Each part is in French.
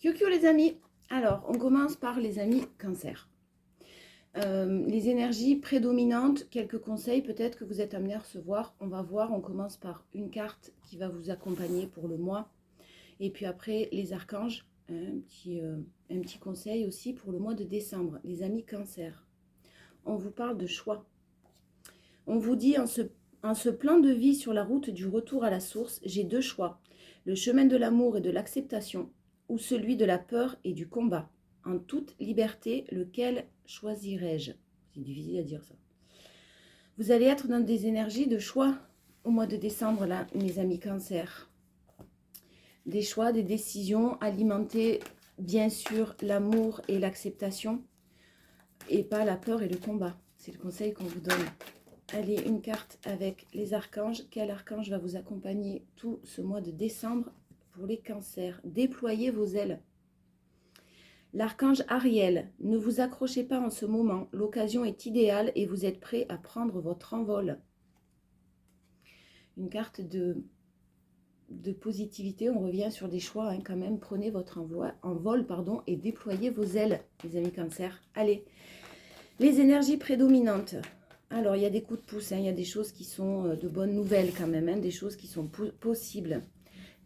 Kyokyo les amis. Alors, on commence par les amis cancer. Les énergies prédominantes, quelques conseils peut-être que vous êtes amenés à recevoir. On va voir, on commence par une carte qui va vous accompagner pour le mois. Et puis après, les archanges, un petit conseil aussi pour le mois de décembre. Les amis cancer. On vous parle de choix. On vous dit en ce plan de vie sur la route du retour à la source, j'ai deux choix. Le chemin de l'amour et de l'acceptation ou celui de la peur et du combat. En toute liberté, lequel choisirais-je? C'est difficile à dire ça. Vous allez être dans des énergies de choix au mois de décembre, là, mes amis cancer. Des choix, des décisions alimentées, bien sûr, l'amour et l'acceptation, et pas la peur et le combat. C'est le conseil qu'on vous donne. Allez, une carte avec les archanges. Quel archange va vous accompagner tout ce mois de décembre pour les cancers? Déployez vos ailes. L'archange Ariel, ne vous accrochez pas en ce moment. L'occasion est idéale et vous êtes prêt à prendre votre envol. Une carte de positivité. On revient sur des choix quand même. Prenez votre envol et déployez vos ailes, les amis cancer. Allez, les énergies prédominantes. Alors, il y a des coups de pouce, il y a des choses qui sont de bonnes nouvelles quand même, des choses qui sont possibles.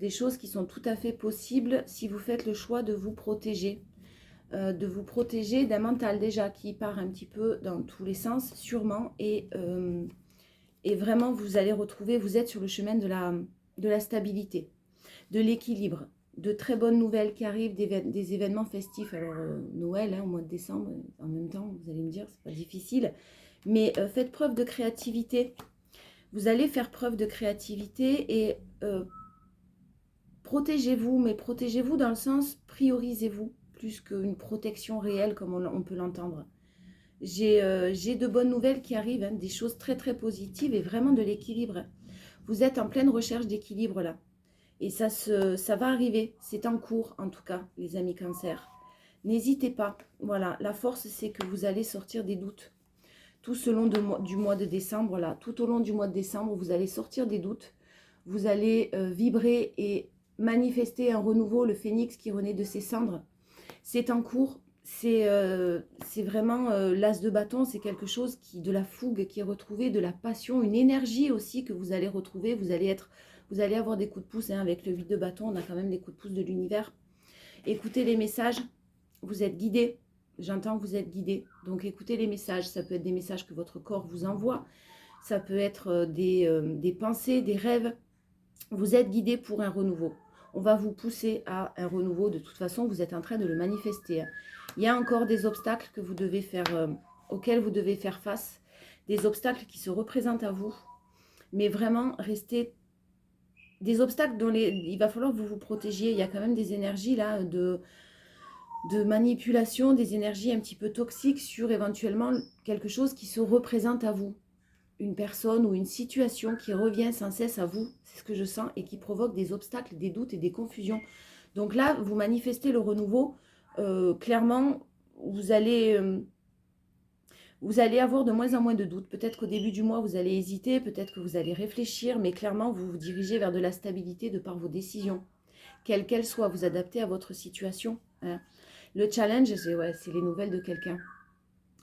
Des choses qui sont tout à fait possibles si vous faites le choix de vous protéger. D'un mental déjà qui part un petit peu dans tous les sens, sûrement. Et vraiment, vous allez retrouver, vous êtes sur le chemin de la stabilité, de l'équilibre. De très bonnes nouvelles qui arrivent, des événements festifs. Alors, Noël, au mois de décembre, en même temps, vous allez me dire, c'est pas difficile. Mais faites preuve de créativité. Vous allez faire preuve de créativité et protégez-vous, mais protégez-vous dans le sens priorisez-vous plus qu'une protection réelle comme on peut l'entendre. J'ai de bonnes nouvelles qui arrivent, des choses très très positives et vraiment de l'équilibre. Vous êtes en pleine recherche d'équilibre là. Et ça va arriver, c'est en cours en tout cas, les amis cancer. N'hésitez pas, voilà, la force c'est que vous allez sortir des doutes. Tout au long du mois de décembre, là, tout au long du mois de décembre, vous allez sortir des doutes, vous allez vibrer et manifester un renouveau, le phénix qui renaît de ses cendres. C'est en cours, c'est vraiment l'as de bâton, c'est quelque chose de la fougue qui est retrouvée, de la passion, une énergie aussi que vous allez retrouver, vous allez avoir des coups de pouce, avec le 8 de bâton, on a quand même les coups de pouce de l'univers. Écoutez les messages, vous êtes guidés. J'entends que vous êtes guidé. Donc écoutez les messages. Ça peut être des messages que votre corps vous envoie. Ça peut être des pensées, des rêves. Vous êtes guidé pour un renouveau. On va vous pousser à un renouveau. De toute façon, vous êtes en train de le manifester. Il y a encore des obstacles que vous devez auxquels vous devez faire face. Des obstacles qui se représentent à vous. Mais vraiment, restez... Des obstacles dont il va falloir que vous vous protégiez. Il y a quand même des énergies là de manipulation, des énergies un petit peu toxiques sur éventuellement quelque chose qui se représente à vous. Une personne ou une situation qui revient sans cesse à vous, c'est ce que je sens, et qui provoque des obstacles, des doutes et des confusions. Donc là, vous manifestez le renouveau. Clairement, vous allez avoir de moins en moins de doutes. Peut-être qu'au début du mois, vous allez hésiter, peut-être que vous allez réfléchir, mais clairement, vous vous dirigez vers de la stabilité de par vos décisions. Quelle qu'elle soit, vous adaptez à votre situation. Le challenge, c'est les nouvelles de quelqu'un.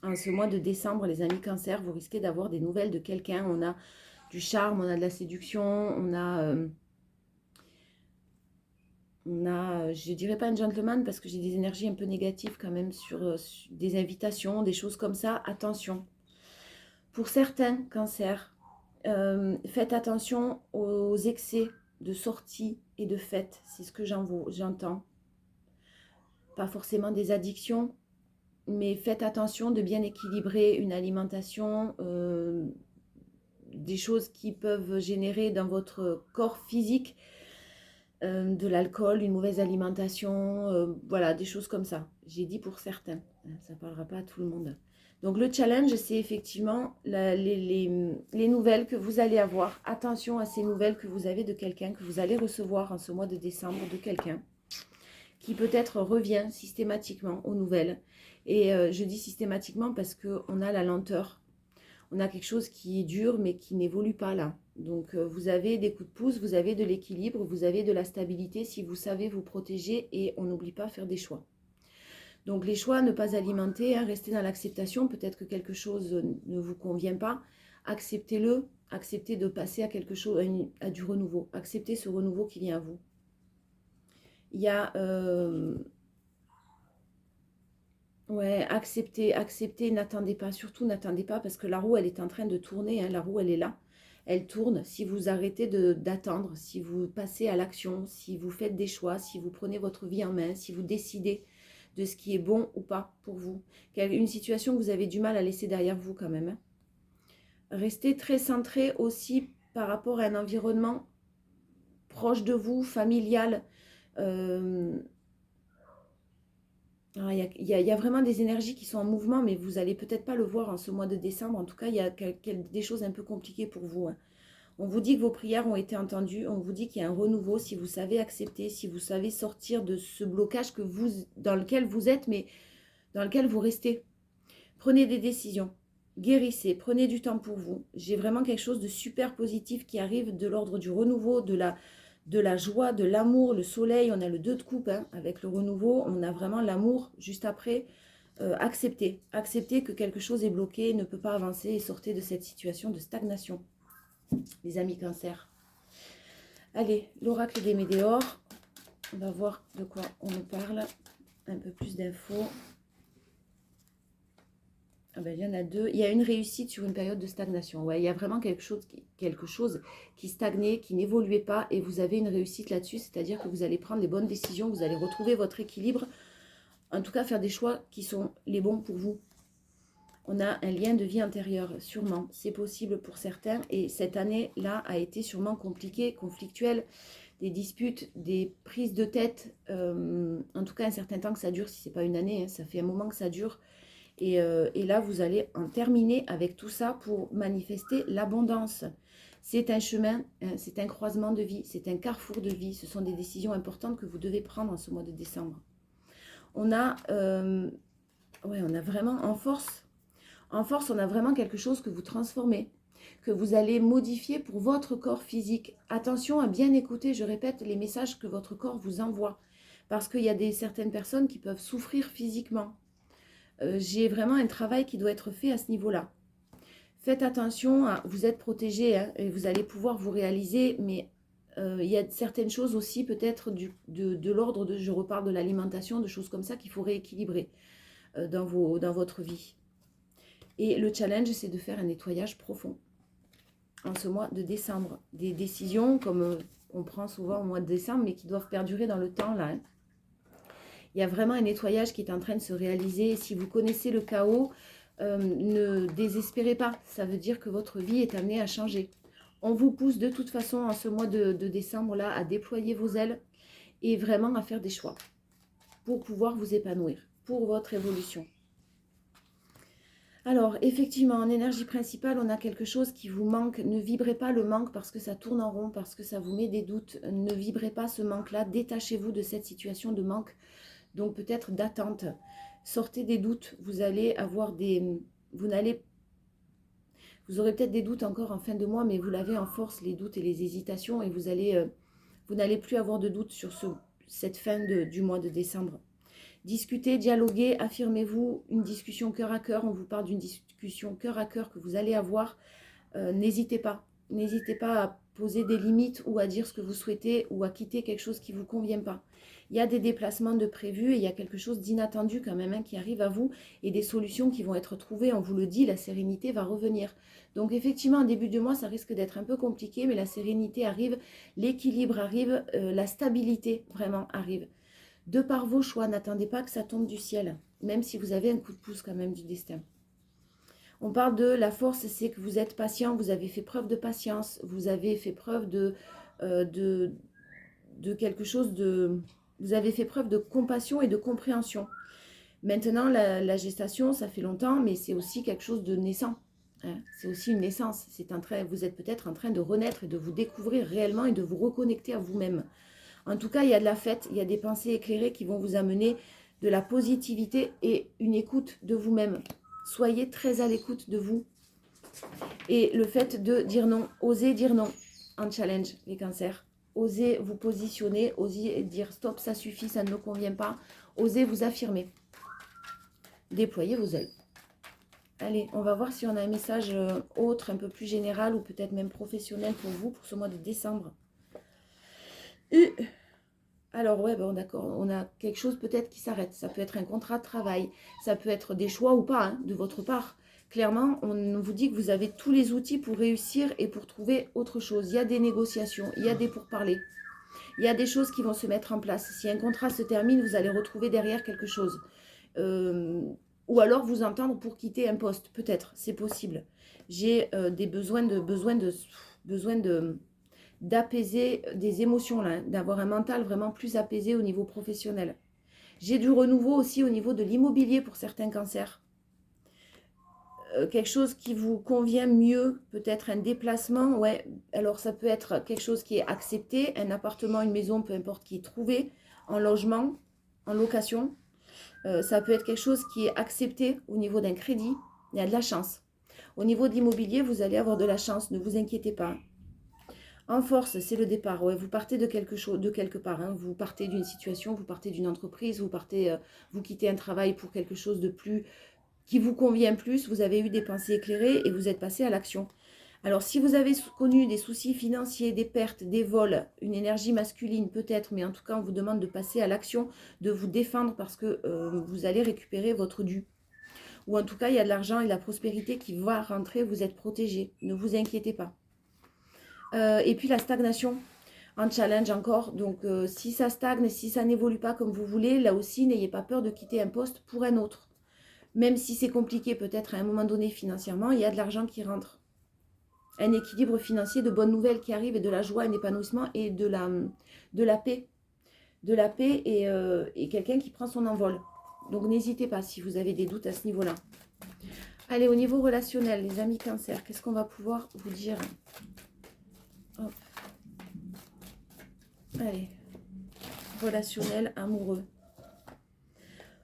En ce mois de décembre, les amis cancer, vous risquez d'avoir des nouvelles de quelqu'un. On a du charme, on a de la séduction, on a je dirais pas un gentleman parce que j'ai des énergies un peu négatives quand même sur des invitations, des choses comme ça. Attention. Pour certains cancers, faites attention aux excès de sorties et de fêtes. C'est ce que j'entends. Pas forcément des addictions, mais faites attention de bien équilibrer une alimentation, des choses qui peuvent générer dans votre corps physique de l'alcool, une mauvaise alimentation, voilà, des choses comme ça. J'ai dit pour certains, ça ne parlera pas à tout le monde. Donc le challenge, c'est effectivement les nouvelles que vous allez avoir. Attention à ces nouvelles que vous avez de quelqu'un, que vous allez recevoir en ce mois de décembre de quelqu'un qui peut-être revient systématiquement aux nouvelles. Et je dis systématiquement parce qu'on a la lenteur. On a quelque chose qui est dur, mais qui n'évolue pas là. Donc, vous avez des coups de pouce, vous avez de l'équilibre, vous avez de la stabilité si vous savez vous protéger et on n'oublie pas à faire des choix. Donc, les choix, ne pas alimenter, hein, rester dans l'acceptation. Peut-être que quelque chose ne vous convient pas. Acceptez-le. Acceptez de passer à quelque chose, à du renouveau. Acceptez ce renouveau qui vient à vous. Il y a... ouais, acceptez, n'attendez pas. Surtout, n'attendez pas parce que la roue, elle est en train de tourner. Hein, la roue, elle est là. Elle tourne. Si vous arrêtez d'attendre, si vous passez à l'action, si vous faites des choix, si vous prenez votre vie en main, si vous décidez de ce qui est bon ou pas pour vous. Une situation que vous avez du mal à laisser derrière vous quand même. Hein. Restez très centré aussi par rapport à un environnement proche de vous, familial. Il y a vraiment des énergies qui sont en mouvement, mais vous n'allez peut-être pas le voir en ce mois de décembre. En tout cas, il y a des choses un peu compliquées pour vous. Hein. On vous dit que vos prières ont été entendues. On vous dit qu'il y a un renouveau. Si vous savez accepter, si vous savez sortir de ce blocage dans lequel vous êtes, mais dans lequel vous restez. Prenez des décisions. Guérissez. Prenez du temps pour vous. J'ai vraiment quelque chose de super positif qui arrive de l'ordre du renouveau, de la joie, de l'amour, le soleil. On a le 2 de coupe hein, avec le renouveau. On a vraiment l'amour juste après. Acceptez. Acceptez que quelque chose est bloqué, ne peut pas avancer et sortez de cette situation de stagnation. Les amis cancer. Allez, l'oracle des météores. On va voir de quoi on nous parle. Un peu plus d'infos. Ah ben, il y en a 2. Il y a une réussite sur une période de stagnation. Ouais, il y a vraiment quelque chose qui stagnait, qui n'évoluait pas. Et vous avez une réussite là-dessus. C'est-à-dire que vous allez prendre les bonnes décisions. Vous allez retrouver votre équilibre. En tout cas, faire des choix qui sont les bons pour vous. On a un lien de vie intérieur, sûrement. C'est possible pour certains. Et cette année-là a été sûrement compliquée, conflictuelle. Des disputes, des prises de tête. En tout cas, un certain temps que ça dure. Si ce n'est pas une année, hein, ça fait un moment que ça dure. Et là, vous allez en terminer avec tout ça pour manifester l'abondance. C'est un chemin, c'est un croisement de vie, c'est un carrefour de vie. Ce sont des décisions importantes que vous devez prendre en ce mois de décembre. On a vraiment en force, on a vraiment quelque chose que vous transformez, que vous allez modifier pour votre corps physique. Attention à bien écouter, je répète, les messages que votre corps vous envoie. Parce qu'il y a certaines personnes qui peuvent souffrir physiquement. J'ai vraiment un travail qui doit être fait à ce niveau-là. Faites attention, vous êtes protégé hein, et vous allez pouvoir vous réaliser, mais il y a certaines choses aussi peut-être de l'ordre de, je reparle de l'alimentation, de choses comme ça qu'il faut rééquilibrer dans votre vie. Et le challenge, c'est de faire un nettoyage profond en ce mois de décembre. Des décisions comme on prend souvent au mois de décembre, mais qui doivent perdurer dans le temps là. Hein. Il y a vraiment un nettoyage qui est en train de se réaliser. Si vous connaissez le chaos, ne désespérez pas. Ça veut dire que votre vie est amenée à changer. On vous pousse de toute façon en ce mois de décembre-là à déployer vos ailes et vraiment à faire des choix pour pouvoir vous épanouir, pour votre évolution. Alors, effectivement, en énergie principale, on a quelque chose qui vous manque. Ne vibrez pas le manque parce que ça tourne en rond, parce que ça vous met des doutes. Ne vibrez pas ce manque-là. Détachez-vous de cette situation de manque. Donc peut-être d'attente. Sortez des doutes. Vous allez avoir vous aurez peut-être des doutes encore en fin de mois, mais vous l'avez en force, les doutes et les hésitations, et vous n'allez plus avoir de doutes sur cette fin du mois de décembre. Discutez, dialoguez, affirmez-vous, une discussion cœur à cœur. On vous parle d'une discussion cœur à cœur que vous allez avoir. N'hésitez pas. N'hésitez pas à poser des limites ou à dire ce que vous souhaitez ou à quitter quelque chose qui ne vous convient pas. Il y a des déplacements de prévus et il y a quelque chose d'inattendu quand même hein, qui arrive à vous et des solutions qui vont être trouvées. On vous le dit, la sérénité va revenir. Donc effectivement, en début de mois, ça risque d'être un peu compliqué, mais la sérénité arrive, l'équilibre arrive, la stabilité vraiment arrive. De par vos choix, n'attendez pas que ça tombe du ciel, même si vous avez un coup de pouce quand même du destin. On parle de la force, c'est que vous êtes patient, vous avez fait preuve de patience, vous avez fait preuve de quelque chose de... Vous avez fait preuve de compassion et de compréhension. Maintenant, la gestation, ça fait longtemps, mais c'est aussi quelque chose de naissant. Hein. C'est aussi une naissance. Vous êtes peut-être en train de renaître et de vous découvrir réellement et de vous reconnecter à vous-même. En tout cas, il y a de la fête, il y a des pensées éclairées qui vont vous amener de la positivité et une écoute de vous-même. Soyez très à l'écoute de vous. Et le fait de dire non, osez dire non en challenge, les cancers. Osez vous positionner, osez dire stop, ça suffit, ça ne me convient pas. Osez vous affirmer. Déployez vos ailes. Allez, on va voir si on a un message autre, un peu plus général ou peut-être même professionnel pour vous, pour ce mois de décembre. Alors ouais, bon d'accord, on a quelque chose peut-être qui s'arrête. Ça peut être un contrat de travail, ça peut être des choix ou pas de votre part. Clairement, on vous dit que vous avez tous les outils pour réussir et pour trouver autre chose. Il y a des négociations, il y a des pourparlers. Il y a des choses qui vont se mettre en place. Si un contrat se termine, vous allez retrouver derrière quelque chose. Ou alors vous entendre pour quitter un poste, peut-être, c'est possible. J'ai des besoins d'apaiser des émotions, là, d'avoir un mental vraiment plus apaisé au niveau professionnel. J'ai du renouveau aussi au niveau de l'immobilier pour certains cancers. Quelque chose qui vous convient mieux, peut-être un déplacement, ouais, alors ça peut être quelque chose qui est accepté, un appartement, une maison, peu importe, qui est trouvé, en logement, en location. Ça peut être quelque chose qui est accepté au niveau d'un crédit, il y a de la chance. Au niveau de l'immobilier, vous allez avoir de la chance, ne vous inquiétez pas. En force, c'est le départ. Ouais, vous partez de quelque chose, de quelque part. Hein. Vous partez d'une situation, vous partez d'une entreprise, vous quittez un travail pour quelque chose de plus qui vous convient plus. Vous avez eu des pensées éclairées et vous êtes passé à l'action. Alors, si vous avez connu des soucis financiers, des pertes, des vols, une énergie masculine peut-être, mais en tout cas, on vous demande de passer à l'action, de vous défendre parce que vous allez récupérer votre dû. Ou en tout cas, il y a de l'argent et de la prospérité qui va rentrer, vous êtes protégé. Ne vous inquiétez pas. Et puis la stagnation en challenge encore. Donc si ça stagne, si ça n'évolue pas comme vous voulez, là aussi, n'ayez pas peur de quitter un poste pour un autre. Même si c'est compliqué peut-être à un moment donné financièrement, il y a de l'argent qui rentre. Un équilibre financier, de bonnes nouvelles qui arrivent et de la joie, un épanouissement et de la paix. De la paix et quelqu'un qui prend son envol. Donc n'hésitez pas si vous avez des doutes à ce niveau-là. Allez, au niveau relationnel, les amis cancer, qu'est-ce qu'on va pouvoir vous dire ? Hop. Allez, relationnel, amoureux.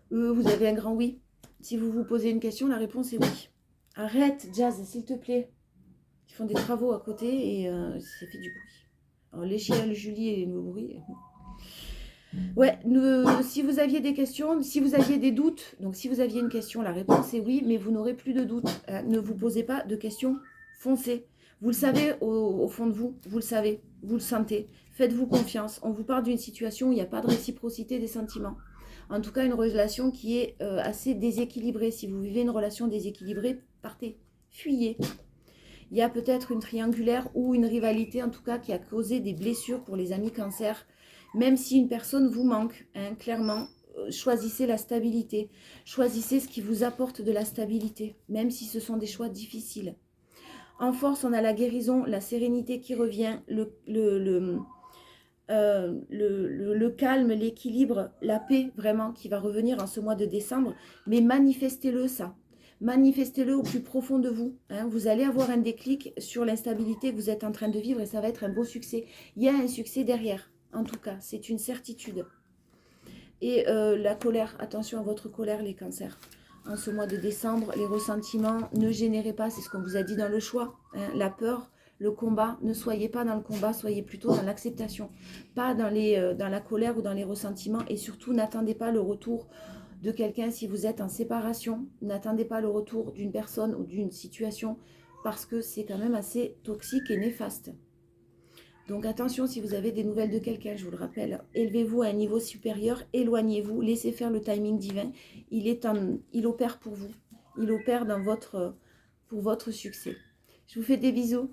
Vous avez un grand oui. Si vous vous posez une question, la réponse est oui. Arrête, Jazz, s'il te plaît. Ils font des travaux à côté et ça fait du bruit. Alors, les chiens, le Julie et le bruit. Ouais, si vous aviez des questions, si vous aviez des doutes, donc si vous aviez une question, la réponse est oui, mais vous n'aurez plus de doutes. Ne vous posez pas de questions, foncez. Vous le savez au fond de vous, vous le savez, vous le sentez. Faites-vous confiance. On vous parle d'une situation où il n'y a pas de réciprocité des sentiments. En tout cas, une relation qui est assez déséquilibrée. Si vous vivez une relation déséquilibrée, partez, fuyez. Il y a peut-être une triangulaire ou une rivalité, en tout cas, qui a causé des blessures pour les amis cancer. Même si une personne vous manque, hein, clairement, choisissez la stabilité. Choisissez ce qui vous apporte de la stabilité, même si ce sont des choix difficiles. En force, on a la guérison, la sérénité qui revient, le calme, l'équilibre, la paix vraiment qui va revenir en ce mois de décembre. Mais manifestez-le ça. Manifestez-le au plus profond de vous. Hein. Vous allez avoir un déclic sur l'instabilité que vous êtes en train de vivre et ça va être un beau succès. Il y a un succès derrière, en tout cas, c'est une certitude. Et la colère, attention à votre colère les cancers. En ce mois de décembre, les ressentiments, ne générez pas, c'est ce qu'on vous a dit dans le choix. Hein. La peur, le combat, ne soyez pas dans le combat, soyez plutôt dans l'acceptation. Pas dans la colère ou dans les ressentiments. Et surtout, n'attendez pas le retour de quelqu'un si vous êtes en séparation. N'attendez pas le retour d'une personne ou d'une situation parce que c'est quand même assez toxique et néfaste. Donc attention si vous avez des nouvelles de quelqu'un, je vous le rappelle, élevez-vous à un niveau supérieur, éloignez-vous, laissez faire le timing divin. Il opère pour vous, il opère pour votre succès. Je vous fais des bisous.